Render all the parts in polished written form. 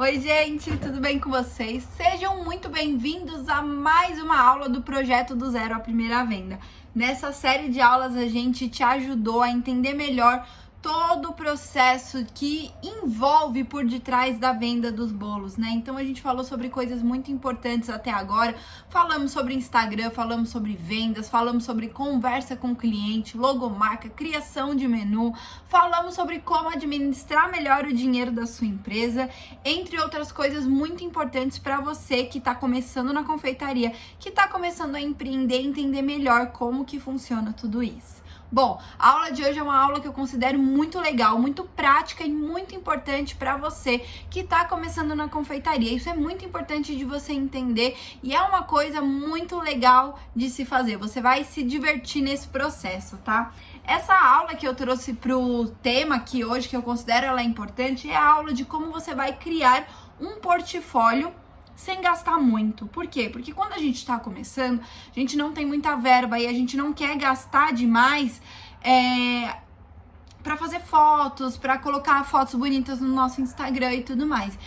Oi, gente, tudo bem com vocês? Sejam muito bem-vindos a mais uma aula do projeto do Zero à Primeira Venda. Nessa série de aulas a gente te ajudou a entender melhor todo o processo que envolve por detrás da venda dos bolos, né? Então a gente falou sobre coisas muito importantes até agora. Falamos sobre Instagram, falamos sobre vendas, falamos sobre conversa com o cliente, logomarca, criação de menu, falamos sobre como administrar melhor o dinheiro da sua empresa, entre outras coisas muito importantes para você que está começando na confeitaria, que está começando a empreender, entender melhor como que funciona tudo isso. Bom, a aula de hoje é uma aula que eu considero muito legal, muito prática e muito importante para você que está começando na confeitaria. Isso é muito importante de você entender e é uma coisa muito legal de se fazer. Você vai se divertir nesse processo, tá? Essa aula que eu trouxe pro tema aqui hoje, que eu considero ela importante, é a aula de como você vai criar um portfólio sem gastar muito. Por quê? Porque quando a gente tá começando, a gente não tem muita verba e a gente não quer gastar demais para fazer fotos, para colocar fotos bonitas no nosso Instagram e tudo mais.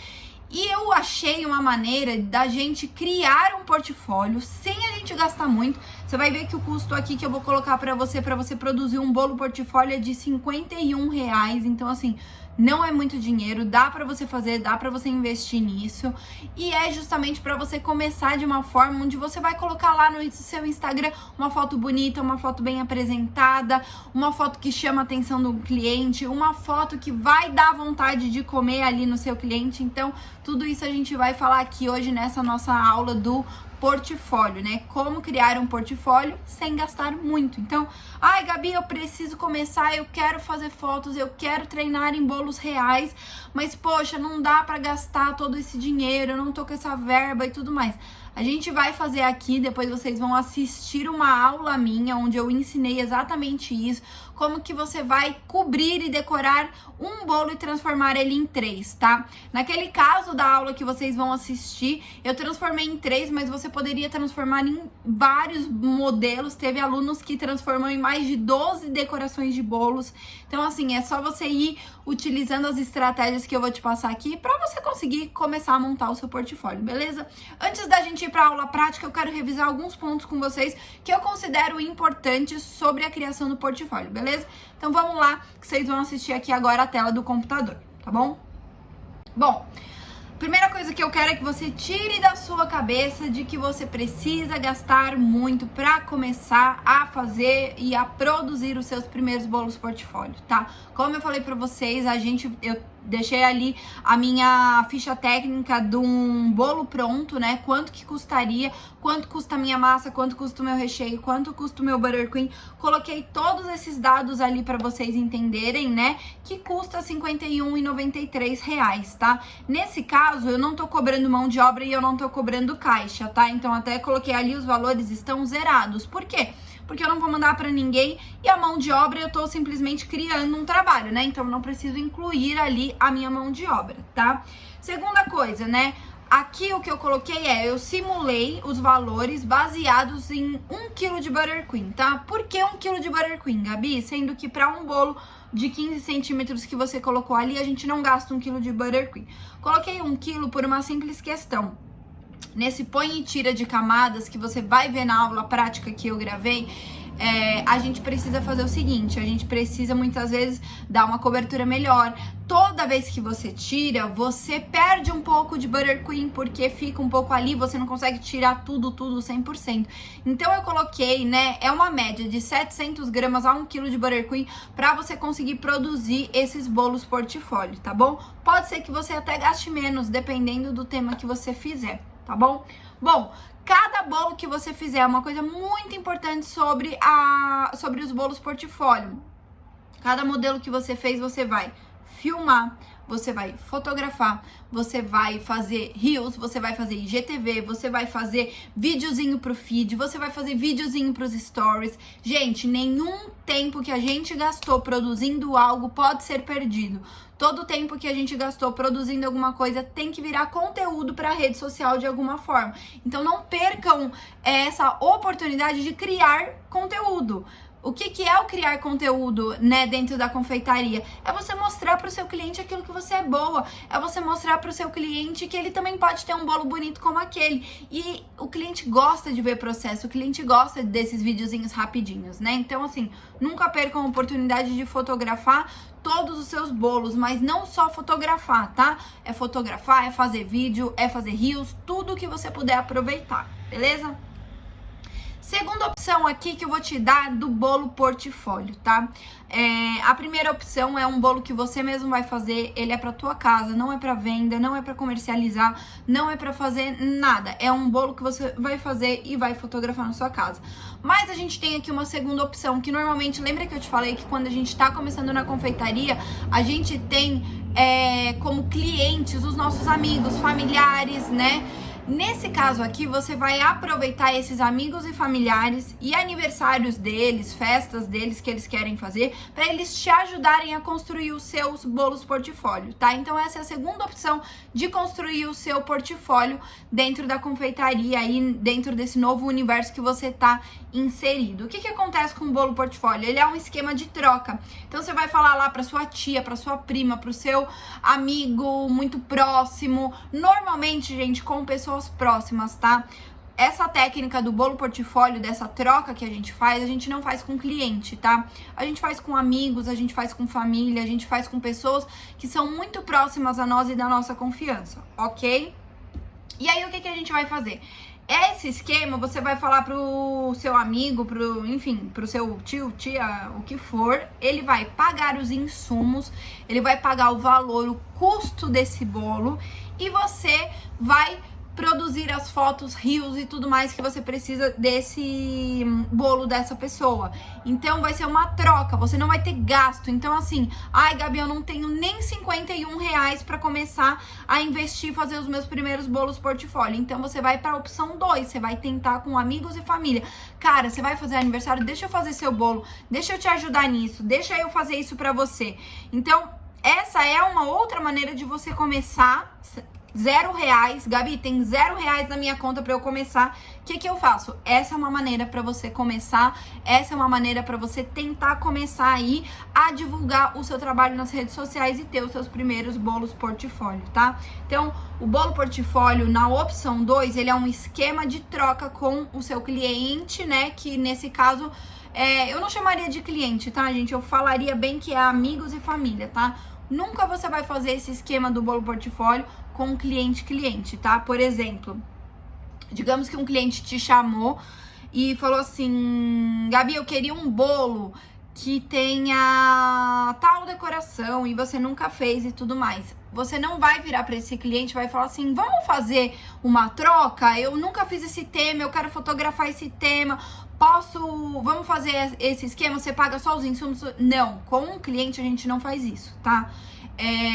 E eu achei uma maneira da gente criar um portfólio sem a gente gastar muito. Você vai ver que o custo aqui que eu vou colocar para você produzir um bolo portfólio é de R$51. Então, assim, não é muito dinheiro, dá para você fazer, dá para você investir nisso. E é justamente para você começar de uma forma onde você vai colocar lá no seu Instagram uma foto bonita, uma foto bem apresentada, uma foto que chama a atenção do cliente, uma foto que vai dar vontade de comer ali no seu cliente. Então, tudo isso a gente vai falar aqui hoje nessa nossa aula do portfólio, né? Como criar um portfólio sem gastar muito. Então, ai, Gabi, eu preciso começar, eu quero fazer fotos, eu quero treinar em bolos reais, mas poxa, não dá para gastar todo esse dinheiro, eu não tô com essa verba e tudo mais. A gente vai fazer aqui, depois vocês vão assistir uma aula minha, onde eu ensinei exatamente isso, como que você vai cobrir e decorar um bolo e transformar ele em 3, tá? Naquele caso da aula que vocês vão assistir, eu transformei em 3, mas você poderia transformar em vários modelos. Teve alunos que transformam em mais de 12 decorações de bolos. Então, assim, é só você ir utilizando as estratégias que eu vou te passar aqui para você conseguir começar a montar o seu portfólio, beleza? Antes da gente ir para a aula prática, eu quero revisar alguns pontos com vocês que eu considero importantes sobre a criação do portfólio, beleza? Então vamos lá, que vocês vão assistir aqui agora a tela do computador, tá bom? Bom, primeira coisa que eu quero é que você tire da sua cabeça de que você precisa gastar muito para começar a fazer e a produzir os seus primeiros bolos portfólio, tá? Como eu falei para vocês, eu deixei ali a minha ficha técnica de um bolo pronto, né? Quanto que custaria, quanto custa a minha massa, quanto custa o meu recheio, quanto custa o meu buttercream. Coloquei todos esses dados ali para vocês entenderem, né? Que custa R$51,93, tá? Nesse caso, eu não tô cobrando mão de obra e eu não tô cobrando caixa, tá? Então, até coloquei ali, os valores estão zerados. Por quê? Porque eu não vou mandar para ninguém e a mão de obra eu tô simplesmente criando um trabalho, né? Então, eu não preciso incluir ali a minha mão de obra, tá? Segunda coisa, né? Aqui o que eu coloquei eu simulei os valores baseados em 1 kg de buttercream, tá? Por que 1 kg de buttercream, Gabi? Sendo que para um bolo de 15 centímetros que você colocou ali, a gente não gasta 1 kg de buttercream. Coloquei 1 kg por uma simples questão. Nesse põe e tira de camadas que você vai ver na aula prática que eu gravei, a gente precisa fazer o seguinte, a gente precisa muitas vezes dar uma cobertura melhor. Toda vez que você tira, você perde um pouco de buttercream, porque fica um pouco ali, você não consegue tirar tudo 100%. Então eu coloquei, né, é uma média de 700 gramas a 1 kg de buttercream para você conseguir produzir esses bolos portfólio, tá bom? Pode ser que você até gaste menos, dependendo do tema que você fizer, tá bom? Bom, cada bolo que você fizer, uma coisa muito importante sobre os bolos portfólio. Cada modelo que você fez, você vai filmar, você vai fotografar, você vai fazer reels, você vai fazer IGTV, você vai fazer videozinho pro feed, você vai fazer videozinho pros stories. Gente, nenhum tempo que a gente gastou produzindo algo pode ser perdido. Todo o tempo que a gente gastou produzindo alguma coisa tem que virar conteúdo para a rede social de alguma forma. Então não percam essa oportunidade de criar conteúdo. O que é o criar conteúdo, né, dentro da confeitaria? É você mostrar para o seu cliente aquilo que você é boa. É você mostrar para o seu cliente que ele também pode ter um bolo bonito como aquele. E o cliente gosta de ver processo, o cliente gosta desses videozinhos rapidinhos, né? Então, assim, nunca percam a oportunidade de fotografar todos os seus bolos, mas não só fotografar, tá? É fotografar, é fazer vídeo, é fazer reels, tudo que você puder aproveitar, beleza? Segunda opção aqui que eu vou te dar do bolo portfólio, tá? A primeira opção é um bolo que você mesmo vai fazer, ele é pra tua casa, não é pra venda, não é pra comercializar, não é pra fazer nada. É um bolo que você vai fazer e vai fotografar na sua casa. Mas a gente tem aqui uma segunda opção, que normalmente, lembra que eu te falei que quando a gente tá começando na confeitaria, a gente tem como clientes os nossos amigos, familiares, né? Nesse caso aqui, você vai aproveitar esses amigos e familiares e aniversários deles, festas deles que eles querem fazer, para eles te ajudarem a construir os seus bolos portfólio, tá? Então essa é a segunda opção de construir o seu portfólio dentro da confeitaria e dentro desse novo universo que você tá inserido. O que acontece com o bolo portfólio? Ele é um esquema de troca. Então você vai falar lá para sua tia, para sua prima, para o seu amigo muito próximo, normalmente, gente, com pessoas próximas, tá? Essa técnica do bolo portfólio, dessa troca que a gente não faz com cliente, tá? A gente faz com amigos, a gente faz com família, a gente faz com pessoas que são muito próximas a nós e da nossa confiança, ok? E aí, o que a gente vai fazer? Esse esquema, você vai falar pro seu amigo, pro seu tio, tia, o que for, ele vai pagar os insumos, ele vai pagar o valor, o custo desse bolo, e você vai produzir as fotos, reels e tudo mais que você precisa desse bolo dessa pessoa. Então vai ser uma troca, você não vai ter gasto. Então assim, ai Gabi, eu não tenho nem R$51 para começar a investir e fazer os meus primeiros bolos portfólio. Então você vai para a opção 2, você vai tentar com amigos e família. Cara, você vai fazer aniversário, deixa eu fazer seu bolo, deixa eu te ajudar nisso, deixa eu fazer isso para você. Então essa é uma outra maneira de você começar. R$0, Gabi, tem R$0 na minha conta para eu começar. O que eu faço? Essa é uma maneira para você começar, essa é uma maneira para você tentar começar aí a divulgar o seu trabalho nas redes sociais e ter os seus primeiros bolos portfólio, tá? Então, o bolo portfólio na opção 2, ele é um esquema de troca com o seu cliente, né? Que nesse caso, eu não chamaria de cliente, tá, gente? Eu falaria bem que é amigos e família, tá? Nunca você vai fazer esse esquema do bolo portfólio com cliente, tá? Por exemplo, digamos que um cliente te chamou e falou assim: Gabi, eu queria um bolo que tenha tal decoração e você nunca fez e tudo mais. Você não vai virar para esse cliente e vai falar assim: vamos fazer uma troca? Eu nunca fiz esse tema, eu quero fotografar esse tema. Vamos fazer esse esquema, você paga só os insumos? Não, com um cliente a gente não faz isso, tá?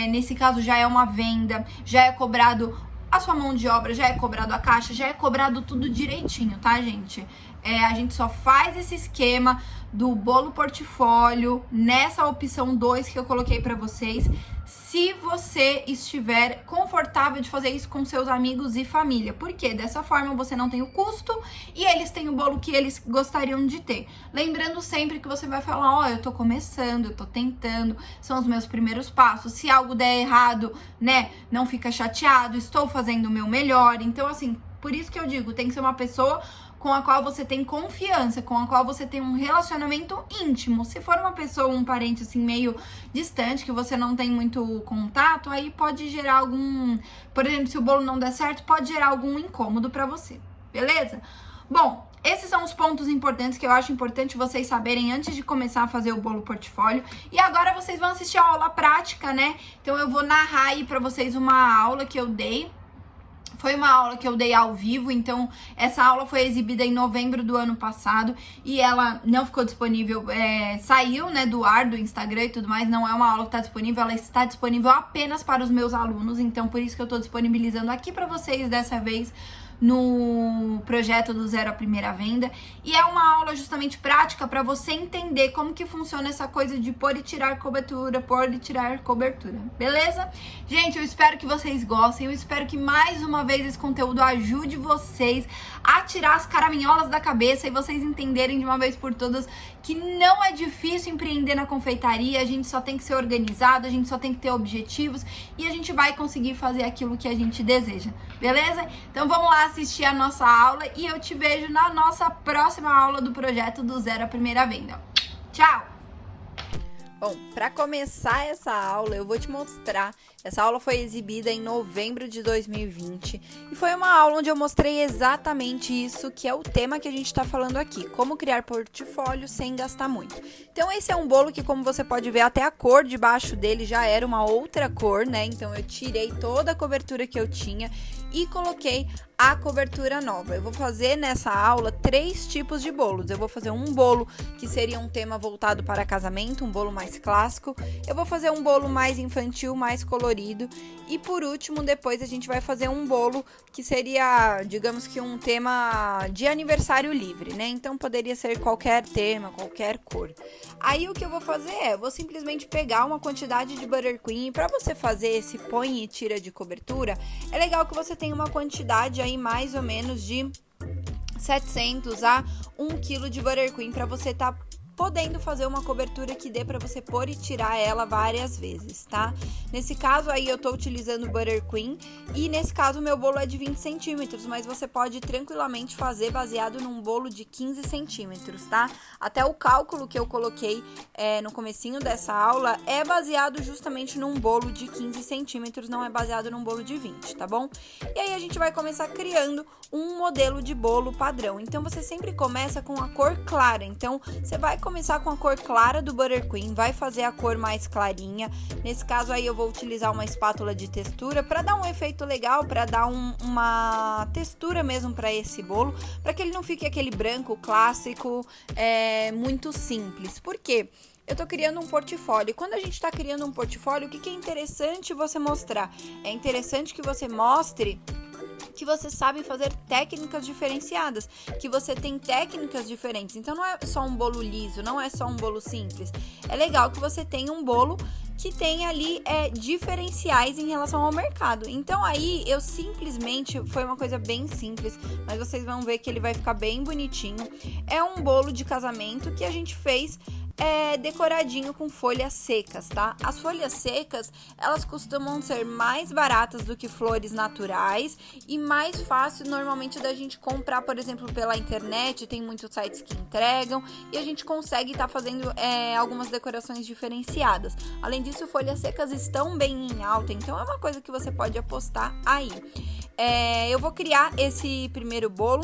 Nesse caso já é uma venda, já é cobrado a sua mão de obra, já é cobrado a caixa, já é cobrado tudo direitinho, tá, gente? A gente só faz esse esquema do bolo portfólio nessa opção 2 que eu coloquei pra vocês, se você estiver confortável de fazer isso com seus amigos e família. Por quê? Dessa forma você não tem o custo e eles têm o bolo que eles gostariam de ter. Lembrando sempre que você vai falar: ó, eu tô começando, eu tô tentando, são os meus primeiros passos. Se algo der errado, né, não fica chateado, estou fazendo o meu melhor. Então, assim, por isso que eu digo, tem que ser uma pessoa com a qual você tem confiança, com a qual você tem um relacionamento íntimo. Se for uma pessoa, um parente assim meio distante, que você não tem muito contato, aí pode gerar algum, por exemplo, se o bolo não der certo, pode gerar algum incômodo pra você, beleza? Bom, esses são os pontos importantes que eu acho importante vocês saberem antes de começar a fazer o bolo portfólio. E agora vocês vão assistir a aula prática, né? Então eu vou narrar aí pra vocês uma aula que eu dei. Foi uma aula que eu dei ao vivo, então essa aula foi exibida em novembro do ano passado e ela não ficou disponível, saiu, né, do ar, do Instagram e tudo mais, não é uma aula que está disponível, ela está disponível apenas para os meus alunos, então por isso que eu estou disponibilizando aqui para vocês dessa vez no projeto do Zero à Primeira Venda. E é uma aula justamente prática para você entender como que funciona essa coisa de pôr e tirar cobertura, beleza? Gente, eu espero que vocês gostem, eu espero que mais uma vez esse conteúdo ajude vocês a tirar as caraminholas da cabeça e vocês entenderem de uma vez por todas que não é difícil empreender na confeitaria, a gente só tem que ser organizado, a gente só tem que ter objetivos e a gente vai conseguir fazer aquilo que a gente deseja, beleza? Então vamos lá assistir a nossa aula e eu te vejo na nossa próxima aula do projeto do Zero à Primeira Venda. Tchau! Bom, para começar essa aula, eu vou te mostrar. Essa aula foi exibida em novembro de 2020 e foi uma aula onde eu mostrei exatamente isso, que é o tema que a gente está falando aqui, como criar portfólio sem gastar muito. Então esse é um bolo que, como você pode ver, até a cor de baixo dele já era uma outra cor, né? Então eu tirei toda a cobertura que eu tinha e coloquei a cobertura nova. Eu vou fazer nessa aula 3 tipos de bolos. Eu vou fazer um bolo que seria um tema voltado para casamento, um bolo mais clássico. Eu vou fazer um bolo mais infantil, mais colorido. E por último, depois a gente vai fazer um bolo que seria, digamos que um tema de aniversário livre, né? Então poderia ser qualquer tema, qualquer cor. Aí o que eu vou fazer é, eu vou simplesmente pegar uma quantidade de buttercream. E para você fazer esse põe e tira de cobertura, é legal que você tenha uma quantidade aí mais ou menos de 700 a 1 kg de buttercream para você tá podendo fazer uma cobertura que dê para você pôr e tirar ela várias vezes, tá? Nesse caso aí eu tô utilizando buttercream e nesse caso o meu bolo é de 20 centímetros, mas você pode tranquilamente fazer baseado num bolo de 15 centímetros, tá? Até o cálculo que eu coloquei no comecinho dessa aula é baseado justamente num bolo de 15 centímetros, não é baseado num bolo de 20, tá bom? E aí a gente vai começar criando um modelo de bolo padrão. Então você sempre começa com a cor clara, então você vai começar com a cor clara do buttercream, vai fazer a cor mais clarinha. Nesse caso aí eu vou utilizar uma espátula de textura para dar um efeito legal, para dar uma textura mesmo para esse bolo, para que ele não fique aquele branco clássico, muito simples. Por quê? Eu tô criando um portfólio. E quando a gente tá criando um portfólio, o que é interessante você mostrar? É interessante que você mostre que você sabe fazer técnicas diferenciadas, que você tem técnicas diferentes. Então não é só um bolo liso, não é só um bolo simples. É legal que você tenha um bolo que tem ali diferenciais em relação ao mercado. Então aí eu simplesmente, foi uma coisa bem simples, mas vocês vão ver que ele vai ficar bem bonitinho. É um bolo de casamento que a gente fez decoradinho com folhas secas, tá? As folhas secas, elas costumam ser mais baratas do que flores naturais e mais fácil normalmente da gente comprar, por exemplo, pela internet, tem muitos sites que entregam e a gente consegue estar fazendo algumas decorações diferenciadas. Além disso, folhas secas estão bem em alta, então é uma coisa que você pode apostar aí. Eu vou criar esse primeiro bolo,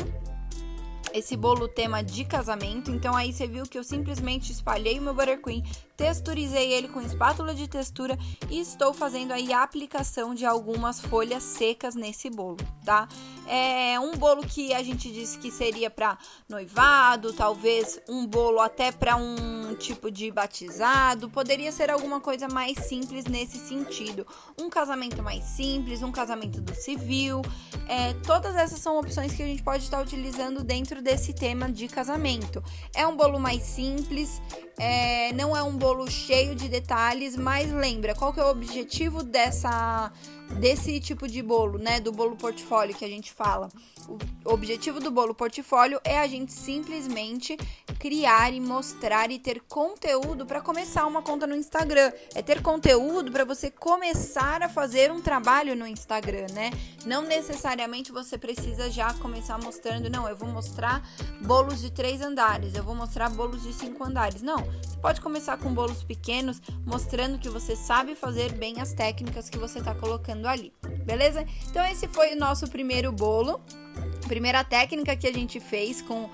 esse bolo tema de casamento. Então aí você viu que eu simplesmente espalhei o meu buttercream, texturizei ele com espátula de textura e estou fazendo aí a aplicação de algumas folhas secas nesse bolo, tá? É um bolo que a gente disse que seria para noivado, talvez um bolo até para um tipo de batizado, poderia ser alguma coisa mais simples nesse sentido, um casamento mais simples, um casamento do civil, todas essas são opções que a gente pode estar utilizando dentro desse tema de casamento. É um bolo mais simples, não é um bolo cheio de detalhes, mas lembra, qual que é o objetivo desse tipo de bolo, né, do bolo portfólio que a gente fala? O objetivo do bolo portfólio é a gente simplesmente criar e mostrar e ter conteúdo para começar uma conta no Instagram, é ter conteúdo para você começar a fazer um trabalho no Instagram, né? Não necessariamente você precisa já começar mostrando, não, eu vou mostrar bolos de 3 andares, eu vou mostrar bolos de 5 andares, não, você pode começar com bolos pequenos, mostrando que você sabe fazer bem as técnicas que você está colocando ali, beleza? Então esse foi o nosso primeiro bolo. Primeira técnica que a gente fez com...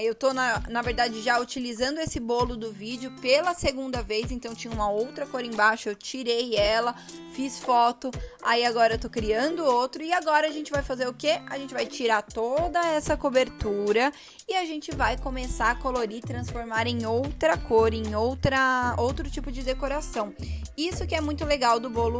eu tô, na verdade, já utilizando esse bolo do vídeo pela segunda vez, então tinha uma outra cor embaixo, eu tirei ela, fiz foto, aí agora eu tô criando outro, e agora a gente vai fazer o quê? A gente vai tirar toda essa cobertura e a gente vai começar a colorir, transformar em outra cor, em outro tipo de decoração. Isso que é muito legal do bolo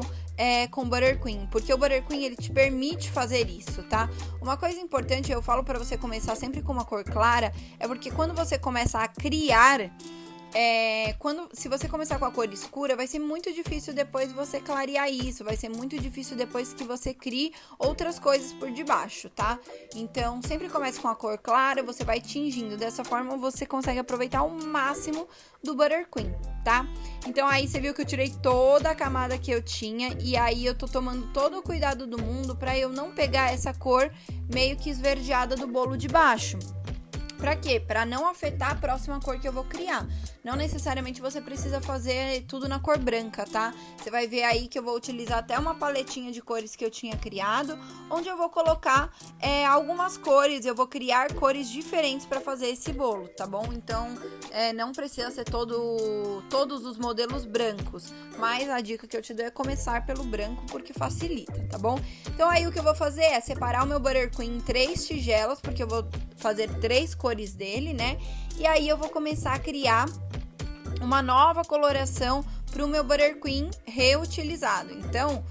com Buttercream, porque o Buttercream ele te permite fazer isso, tá? Uma coisa importante, eu falo para você começar sempre com uma cor clara, é porque quando você começa a criar, se você começar com a cor escura, vai ser muito difícil depois você clarear isso, vai ser muito difícil depois que você crie outras coisas por debaixo, tá? Então, sempre comece com a cor clara, você vai tingindo, dessa forma você consegue aproveitar o máximo do Buttercream, tá? Então, aí você viu que eu tirei toda a camada que eu tinha, e aí eu tô tomando todo o cuidado do mundo pra eu não pegar essa cor meio que esverdeada do bolo de baixo. Pra quê? Pra não afetar a próxima cor que eu vou criar. Não necessariamente você precisa fazer tudo na cor branca, tá? Você vai ver aí que eu vou utilizar até uma paletinha de cores que eu tinha criado, onde eu vou colocar algumas cores, eu vou criar cores diferentes pra fazer esse bolo, tá bom? Então, não precisa ser todos os modelos brancos, mas a dica que eu te dou é começar pelo branco, porque facilita, tá bom? Então, aí o que eu vou fazer é separar o meu Buttercream em 3 tigelas, porque eu vou fazer 3 cores dele, né? E aí eu vou começar a criar uma nova coloração para o meu Buttercream reutilizado. Então,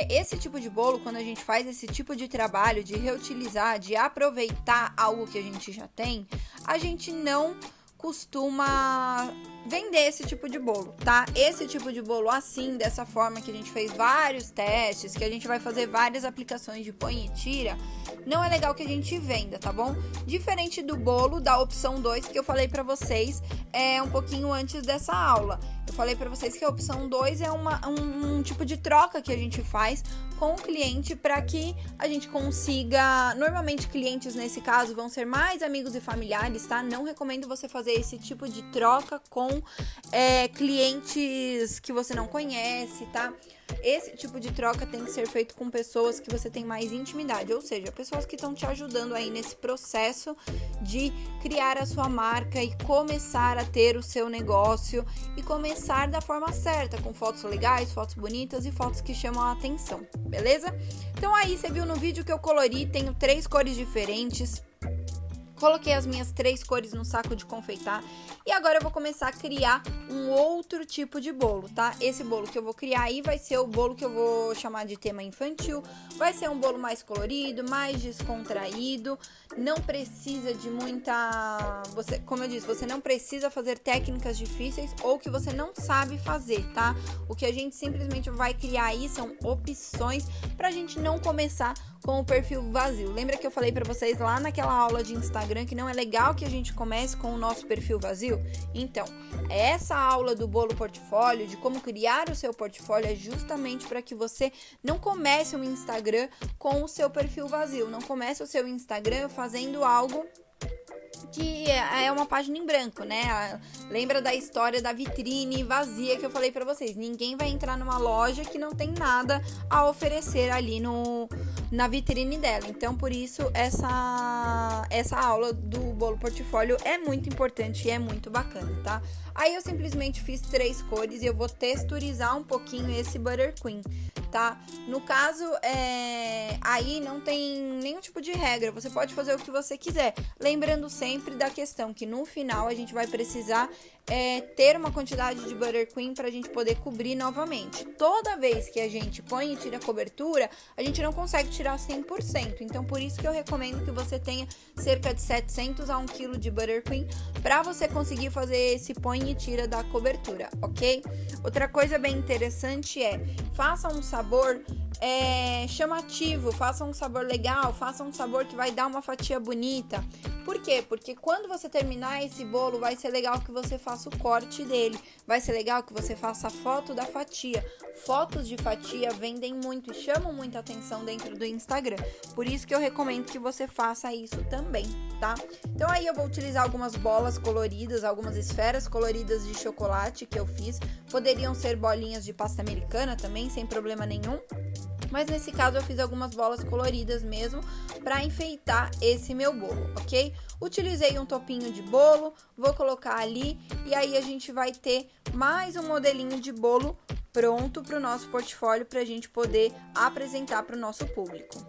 esse tipo de bolo, quando a gente faz esse tipo de trabalho de reutilizar, de aproveitar algo que a gente já tem, a gente não costuma vender esse tipo de bolo, tá? Esse tipo de bolo assim, dessa forma que a gente fez vários testes, que a gente vai fazer várias aplicações de põe e tira, não é legal que a gente venda, tá bom? Diferente do bolo da opção 2 que eu falei pra vocês um pouquinho antes dessa aula. Eu falei pra vocês que a opção 2 é um tipo de troca que a gente faz com o cliente para que a gente consiga... Normalmente clientes nesse caso vão ser mais amigos e familiares, tá? Não recomendo você fazer esse tipo de troca com clientes que você não conhece, tá? Esse tipo de troca tem que ser feito com pessoas que você tem mais intimidade, ou seja, pessoas que estão te ajudando aí nesse processo de criar a sua marca e começar a ter o seu negócio e começar da forma certa, com fotos legais, fotos bonitas e fotos que chamam a atenção, beleza? Então aí você viu no vídeo que eu colori, tenho 3 cores diferentes. Coloquei as minhas 3 cores no saco de confeitar e agora eu vou começar a criar um outro tipo de bolo, tá? Esse bolo que eu vou criar aí vai ser o bolo que eu vou chamar de tema infantil, vai ser um bolo mais colorido, mais descontraído, não precisa de muita... como eu disse, você não precisa fazer técnicas difíceis ou que você não sabe fazer, tá? O que a gente simplesmente vai criar aí são opções pra gente não começar com o perfil vazio. Lembra que eu falei pra vocês lá naquela aula de Instagram que não é legal que a gente comece com o nosso perfil vazio? Então, essa aula do bolo portfólio, de como criar o seu portfólio, é justamente para que você não comece um Instagram com o seu perfil vazio. Não comece o seu Instagram fazendo algo que é uma página em branco, né? Lembra da história da vitrine vazia que eu falei pra vocês? Ninguém vai entrar numa loja que não tem nada a oferecer ali na vitrine dela. Então, por isso, essa aula do bolo portfólio é muito importante e é muito bacana, tá? Aí eu simplesmente fiz 3 cores e eu vou texturizar um pouquinho esse Buttercream, tá? No caso, aí não tem nenhum tipo de regra, você pode fazer o que você quiser. Lembrando sempre da questão que no final a gente vai precisar ter uma quantidade de Buttercream pra gente poder cobrir novamente. Toda vez que a gente põe e tira a cobertura, a gente não consegue tirar 100%. Então, por isso que eu recomendo que você tenha cerca de 700 a 1 kg de Buttercream pra você conseguir fazer esse põe e tira da cobertura, ok? Outra coisa bem interessante faça um sabor chamativo, faça um sabor legal, faça um sabor que vai dar uma fatia bonita. Por quê? Porque quando você terminar esse bolo, vai ser legal que você faça o corte dele, vai ser legal que você faça a foto da fatia. Fotos de fatia vendem muito e chamam muita atenção dentro do Instagram, por isso que eu recomendo que você faça isso também, tá? Então aí eu vou utilizar algumas bolas coloridas, algumas esferas coloridas de chocolate que eu fiz, poderiam ser bolinhas de pasta americana também, sem problema nenhum. Mas nesse caso eu fiz algumas bolas coloridas mesmo para enfeitar esse meu bolo, ok? Utilizei um topinho de bolo, vou colocar ali e aí a gente vai ter mais um modelinho de bolo pronto para o nosso portfólio para a gente poder apresentar para o nosso público.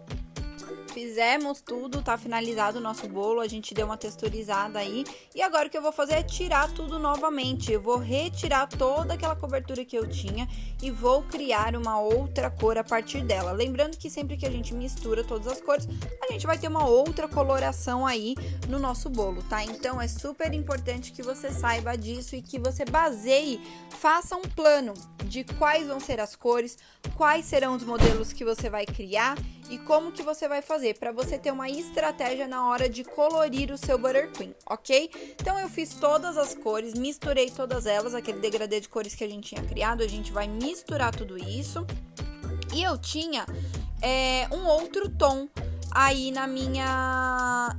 fizemos tudo, tá finalizado o nosso bolo, a gente deu uma texturizada aí. E agora o que eu vou fazer é tirar tudo novamente. Eu vou retirar toda aquela cobertura que eu tinha e vou criar uma outra cor a partir dela. Lembrando que sempre que a gente mistura todas as cores, a gente vai ter uma outra coloração aí no nosso bolo, tá? Então é super importante que você saiba disso e que você baseie, faça um plano de quais vão ser as cores, quais serão os modelos que você vai criar e como que você vai fazer, para você ter uma estratégia na hora de colorir o seu Buttercream, ok? Então eu fiz todas as cores, misturei todas elas, aquele degradê de cores que a gente tinha criado, a gente vai misturar tudo isso. E eu tinha um outro tom aí na minha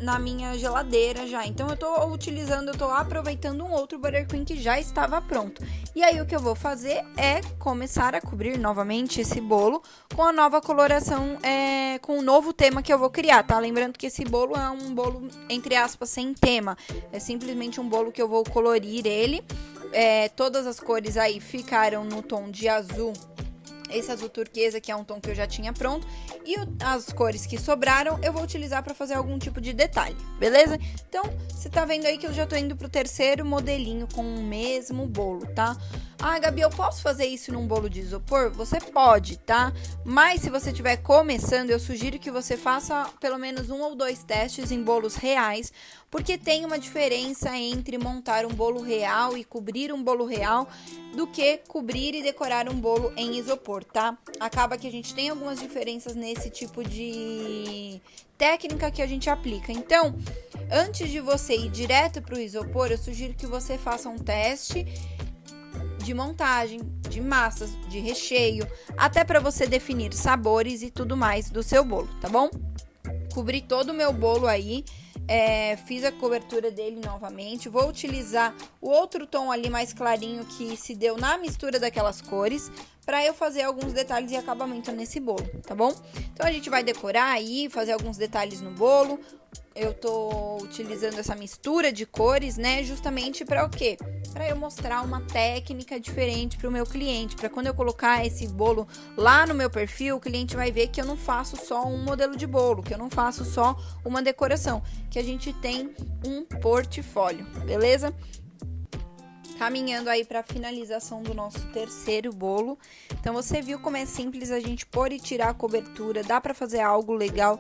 geladeira já. Então eu tô aproveitando um outro Buttercream que já estava pronto. E aí o que eu vou fazer é começar a cobrir novamente esse bolo com a nova coloração, com o novo tema que eu vou criar, tá? Lembrando que esse bolo é um bolo, entre aspas, sem tema. É simplesmente um bolo que eu vou colorir ele. Todas as cores aí ficaram no tom de azul. Esse azul turquesa, que é um tom que eu já tinha pronto. E as cores que sobraram, eu vou utilizar para fazer algum tipo de detalhe, beleza? Então, você tá vendo aí que eu já tô indo pro terceiro modelinho com o mesmo bolo, tá? Ah, Gabi, eu posso fazer isso num bolo de isopor? Você pode, tá? Mas se você estiver começando, eu sugiro que você faça pelo menos 1 ou 2 testes em bolos reais, porque tem uma diferença entre montar um bolo real e cobrir um bolo real do que cobrir e decorar um bolo em isopor, tá? Acaba que a gente tem algumas diferenças nesse tipo de técnica que a gente aplica. Então, antes de você ir direto para o isopor, eu sugiro que você faça um teste de montagem, de massas, de recheio, até para você definir sabores e tudo mais do seu bolo, tá bom? Cobri todo o meu bolo aí, fiz a cobertura dele novamente, vou utilizar o outro tom ali mais clarinho que se deu na mistura daquelas cores, para eu fazer alguns detalhes e acabamento nesse bolo, tá bom? Então a gente vai decorar aí, fazer alguns detalhes no bolo. Eu tô utilizando essa mistura de cores, né, justamente para o quê? Para eu mostrar uma técnica diferente para o meu cliente, para quando eu colocar esse bolo lá no meu perfil, o cliente vai ver que eu não faço só um modelo de bolo, que eu não faço só uma decoração, que a gente tem um portfólio, beleza? Caminhando aí para a finalização do nosso terceiro bolo. Então você viu como é simples a gente pôr e tirar a cobertura, dá para fazer algo legal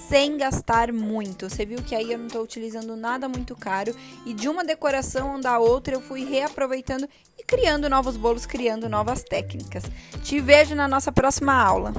sem gastar muito. Você viu que aí eu não estou utilizando nada muito caro e de uma decoração da outra eu fui reaproveitando e criando novos bolos, criando novas técnicas. Te vejo na nossa próxima aula.